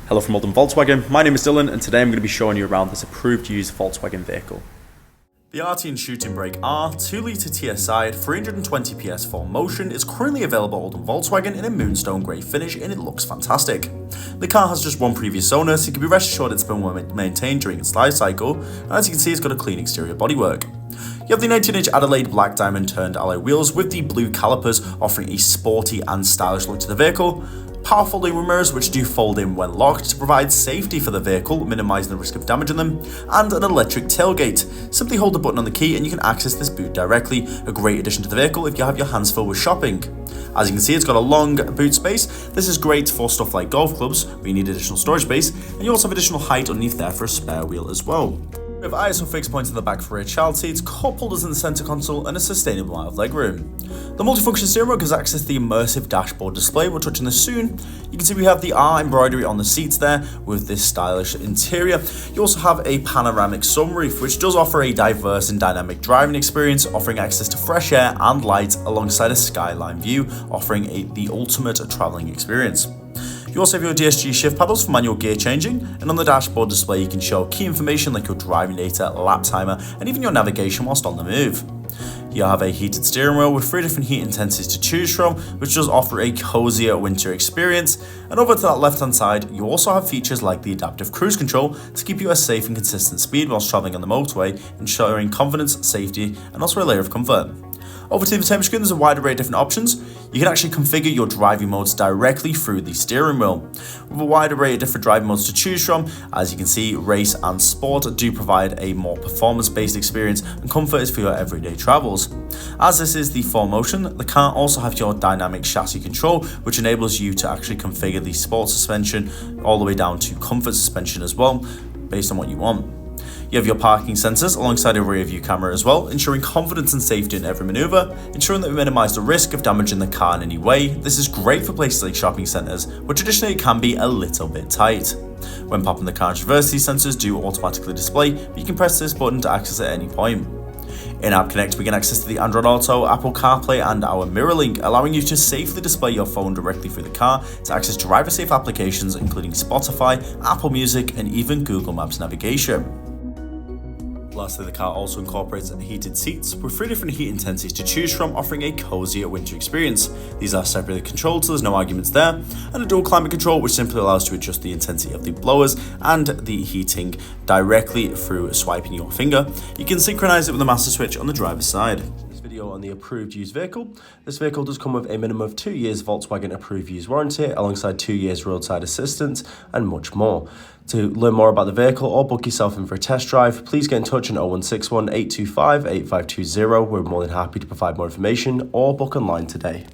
Hello from Oldham Volkswagen, my name is Dylan and today I'm going to be showing you around this approved used Volkswagen vehicle. The Arteon shooting brake R 2.0 TSI 320PS 4MOTION is currently available at Oldham Volkswagen in a Moonstone Grey finish and it looks fantastic. The car has just one previous owner, so you can be rest assured it's been well maintained during its life cycle, and as you can see it's got a clean exterior bodywork. You have the 19-inch Adelaide black diamond turned alloy wheels with the blue calipers offering a sporty and stylish look to the vehicle, powerful aluminum mirrors which do fold in when locked to provide safety for the vehicle, minimising the risk of damaging them, and an electric tailgate. Simply hold the button on the key and you can access this boot directly, a great addition to the vehicle if you have your hands full with shopping. As you can see, it's got a long boot space. This is great for stuff like golf clubs where you need additional storage space, and you also have additional height underneath there for a spare wheel as well. We have ISO fixed points in the back for rear child seats, cup holders in the centre console, and a sustainable amount of legroom. The multifunction steering wheel gives access to the immersive dashboard display. We'll touch on this soon. You can see we have the R embroidery on the seats there with this stylish interior. You also have a panoramic sunroof, which does offer a diverse and dynamic driving experience, offering access to fresh air and light alongside a skyline view, offering the ultimate travelling experience. You also have your DSG shift paddles for manual gear changing, and on the dashboard display you can show key information like your driving data, lap timer, and even your navigation whilst on the move. You have a heated steering wheel with 3 different heat intensities to choose from, which does offer a cozier winter experience. And over to that left hand side, you also have features like the adaptive cruise control to keep you at a safe and consistent speed whilst travelling on the motorway, ensuring confidence, safety, and also a layer of comfort. Over to the infotainment screen, there's a wide array of different options. You can actually configure your driving modes directly through the steering wheel. With a wide array of different driving modes to choose from, as you can see, race and sport do provide a more performance-based experience, and comfort is for your everyday travels. As this is the 4MOTION, the car also has your dynamic chassis control, which enables you to actually configure the sport suspension all the way down to comfort suspension as well, based on what you want. You have your parking sensors alongside a rear view camera as well, ensuring confidence and safety in every manoeuvre, ensuring that we minimise the risk of damaging the car in any way. This is great for places like shopping centres, where traditionally it can be a little bit tight. When popping the car into reverse, these sensors do automatically display, but you can press this button to access at any point. In App Connect, we get access to the Android Auto, Apple CarPlay, and our Mirror Link, allowing you to safely display your phone directly through the car to access driver-safe applications including Spotify, Apple Music, and even Google Maps navigation. Lastly, the car also incorporates heated seats with 3 different heat intensities to choose from, offering a cozier winter experience. These are separately controlled, so there's no arguments there, and a dual climate control which simply allows you to adjust the intensity of the blowers and the heating directly through swiping your finger. You can synchronize it with the master switch on the driver's side. Video on the approved used vehicle. This vehicle does come with a minimum of 2 years Volkswagen approved used warranty alongside 2 years roadside assistance and much more. To learn more about the vehicle or book yourself in for a test drive, please get in touch on 0161 825 8520. We're more than happy to provide more information or book online today.